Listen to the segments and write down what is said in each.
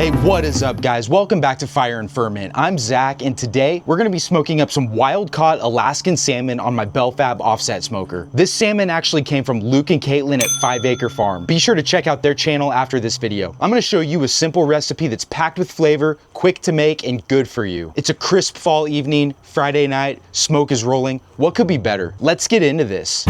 Hey, what is up, guys? Welcome back to Fire and Ferment. I'm Zach, and today we're gonna be smoking up some wild-caught Alaskan salmon on my Belfab offset smoker. This salmon actually came from Luke and Caitlin at 5 Acre Farm. Be sure to check out their channel after this video. I'm gonna show you a simple recipe that's packed with flavor, quick to make, and good for you. It's a crisp fall evening, Friday night, smoke is rolling. What could be better? Let's get into this.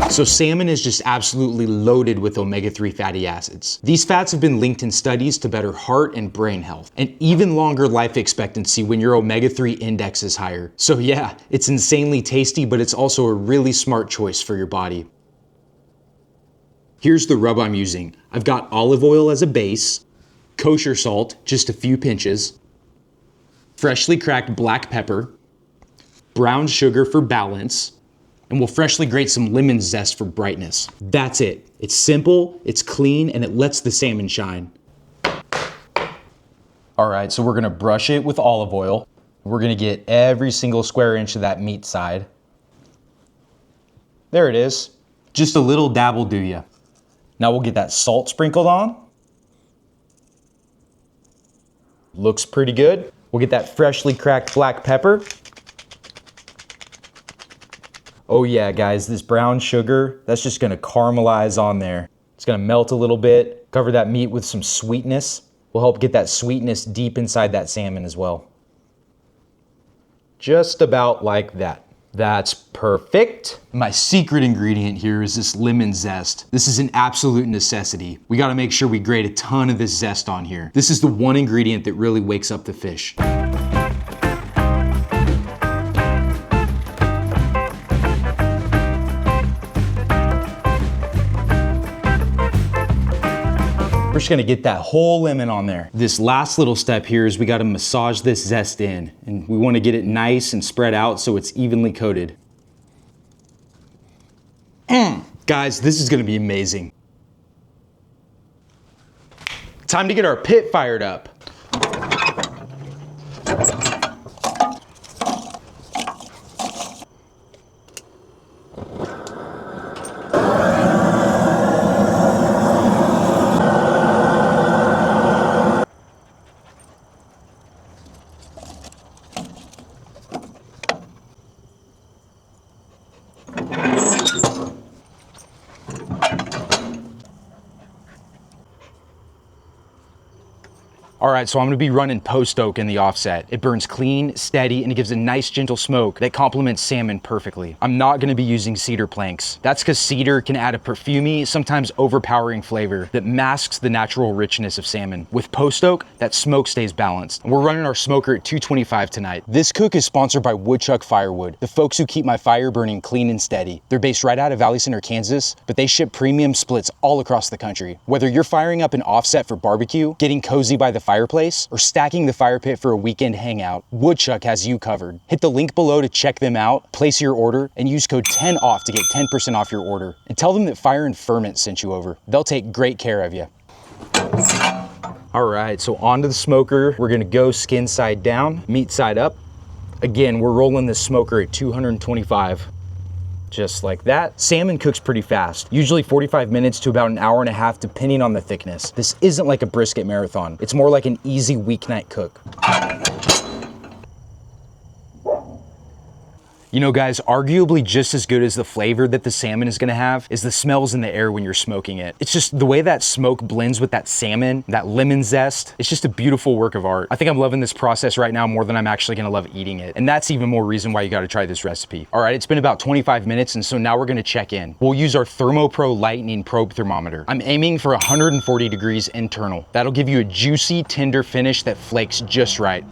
So salmon is just absolutely loaded with omega-3 fatty acids. These fats have been linked in studies to better heart and brain health, and even longer life expectancy when your omega-3 index is higher. So yeah, it's insanely tasty, but it's also a really smart choice for your body. Here's the rub I'm using. I've got olive oil as a base, kosher salt, just a few pinches, freshly cracked black pepper, brown sugar for balance, and we'll freshly grate some lemon zest for brightness. That's it. It's simple, it's clean, and it lets the salmon shine. All right, so we're gonna brush it with olive oil. We're gonna get every single square inch of that meat side. There it is. Just a little dab will do ya. Now we'll get that salt sprinkled on. Looks pretty good. We'll get that freshly cracked black pepper. Oh yeah, guys, this brown sugar, that's just gonna caramelize on there. It's gonna melt a little bit, cover that meat with some sweetness. Will help get that sweetness deep inside that salmon as well. Just about like that. That's perfect. My secret ingredient here is this lemon zest. This is an absolute necessity. We gotta make sure we grate a ton of this zest on here. This is the one ingredient that really wakes up the fish. We're just gonna get that whole lemon on there. This last little step here is we gotta massage this zest in, and we wanna get it nice and spread out so it's evenly coated. Guys, this is gonna be amazing. Time to get our pit fired up. All right, so I'm gonna be running post oak in the offset. It burns clean, steady, and it gives a nice gentle smoke that complements salmon perfectly. I'm not gonna be using cedar planks. That's because cedar can add a perfumey, sometimes overpowering flavor that masks the natural richness of salmon. With post oak, that smoke stays balanced. And we're running our smoker at 225 tonight. This cook is sponsored by Woodchuck Firewood, the folks who keep my fire burning clean and steady. They're based right out of Valley Center, Kansas, but they ship premium splits all across the country. Whether you're firing up an offset for barbecue, getting cozy by the fireplace, or stacking the fire pit for a weekend hangout, Woodchuck has you covered. Hit the link below to check them out, place your order, and use code 10OFF to get 10% off your order. And tell them that Fire and Ferment sent you over. They'll take great care of you. All right, so onto the smoker. We're gonna go skin side down, meat side up. Again, we're rolling this smoker at 225. Just like that. Salmon cooks pretty fast, usually 45 minutes to about an hour and a half, depending on the thickness. This isn't like a brisket marathon. It's more like an easy weeknight cook. You know, guys, arguably just as good as the flavor that the salmon is gonna have is the smells in the air when you're smoking it. It's just the way that smoke blends with that salmon, that lemon zest. It's just a beautiful work of art. I think I'm loving this process right now more than I'm actually gonna love eating it. And that's even more reason why you gotta try this recipe. All right, it's been about 25 minutes, and so now we're gonna check in. We'll use our ThermoPro Lightning Probe Thermometer. I'm aiming for 140 degrees internal. That'll give you a juicy, tender finish that flakes just right.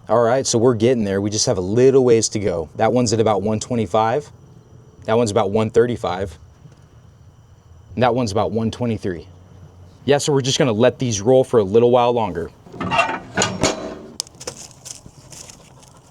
All right, so we're getting there. We just have a little ways to go. That one's at about 125. That one's about 135. And that one's about 123. Yeah, so we're just gonna let these roll for a little while longer.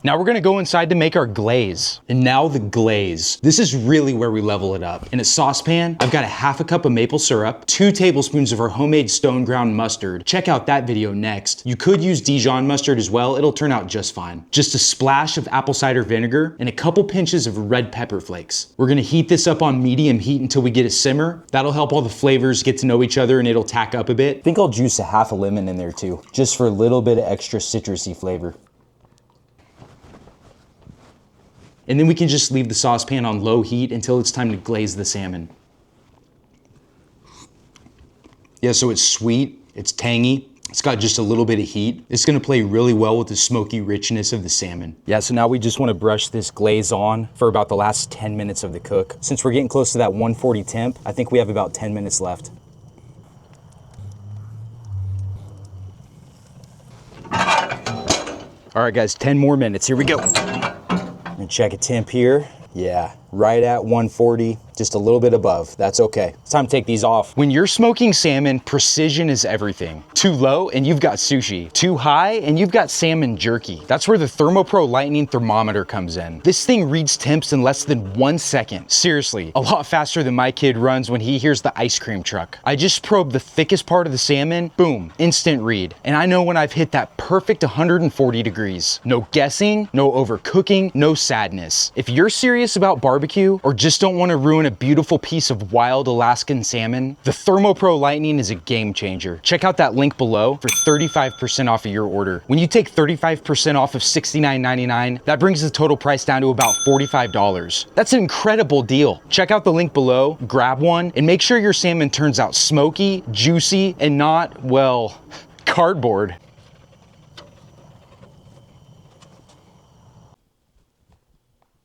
Now we're gonna go inside to make our glaze. And now the glaze. This is really where we level it up. In a saucepan, I've got a half a cup of maple syrup, 2 tablespoons of our homemade stone ground mustard. Check out that video next. You could use Dijon mustard as well. It'll turn out just fine. Just a splash of apple cider vinegar and a couple pinches of red pepper flakes. We're gonna heat this up on medium heat until we get a simmer. That'll help all the flavors get to know each other and it'll tack up a bit. I think I'll juice a half a lemon in there too, just for a little bit of extra citrusy flavor. And then we can just leave the saucepan on low heat until it's time to glaze the salmon. Yeah, so it's sweet, it's tangy, it's got just a little bit of heat. It's gonna play really well with the smoky richness of the salmon. Yeah, so now we just wanna brush this glaze on for about the last 10 minutes of the cook. Since we're getting close to that 140 temp, I think we have about 10 minutes left. All right guys, 10 more minutes, here we go. And check a temp here. Yeah, right at 140, just a little bit above. That's okay. It's time to take these off. When you're smoking salmon, precision is everything. Too low and you've got sushi. Too high and you've got salmon jerky. That's where the ThermoPro Lightning thermometer comes in. This thing reads temps in less than 1 second. Seriously, a lot faster than my kid runs when he hears the ice cream truck. I just probe the thickest part of the salmon, boom, instant read. And I know when I've hit that perfect 140 degrees. No guessing, no overcooking, no sadness. If you're serious about barbecue or just don't want to ruin a beautiful piece of wild Alaskan salmon, the ThermoPro Lightning is a game changer. Check out that link below for 35% off of your order. When you take 35% off of $69.99, that brings the total price down to about $45. That's an incredible deal. Check out the link below, grab one, and make sure your salmon turns out smoky, juicy, and not, well, cardboard.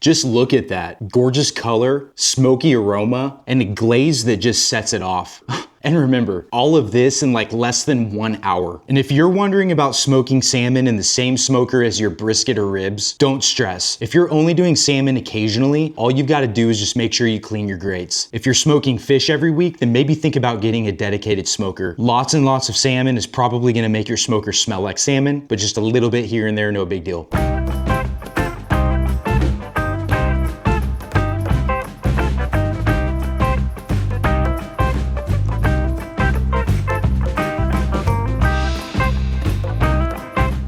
Just look at that. Gorgeous color, smoky aroma, and a glaze that just sets it off. And remember, all of this in like less than 1 hour. And if you're wondering about smoking salmon in the same smoker as your brisket or ribs, don't stress. If you're only doing salmon occasionally, all you've got to do is just make sure you clean your grates. If you're smoking fish every week, then maybe think about getting a dedicated smoker. Lots and lots of salmon is probably gonna make your smoker smell like salmon, but just a little bit here and there, no big deal.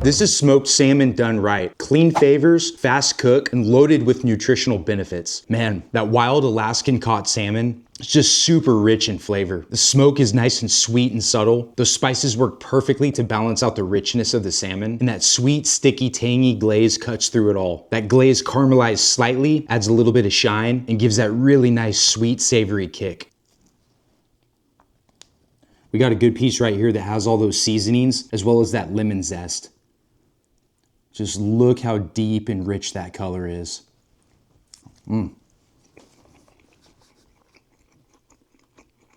This is smoked salmon done right. Clean flavors, fast cook, and loaded with nutritional benefits. Man, that wild Alaskan caught salmon, it's just super rich in flavor. The smoke is nice and sweet and subtle. Those spices work perfectly to balance out the richness of the salmon. And that sweet, sticky, tangy glaze cuts through it all. That glaze caramelized slightly, adds a little bit of shine, and gives that really nice, sweet, savory kick. We got a good piece right here that has all those seasonings, as well as that lemon zest. Just look how deep and rich that color is.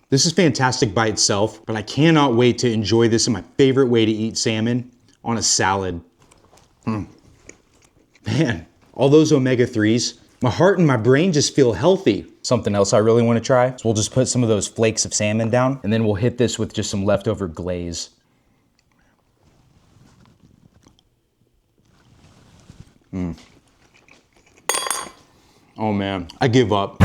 This is fantastic by itself, but I cannot wait to enjoy this in my favorite way to eat salmon, on a salad. Man, all those omega-3s, my heart and my brain just feel healthy. Something else I really want to try, so we'll just put some of those flakes of salmon down, and then we'll hit this with just some leftover glaze. Oh man, I give up.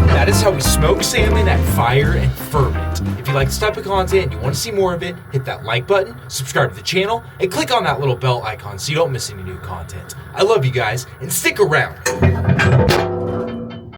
That is how we smoke salmon at fire and ferment. If you like this type of content and you want to see more of it, hit that like button, subscribe to the channel, and click on that little bell icon so you don't miss any new content. I love you guys, and stick around.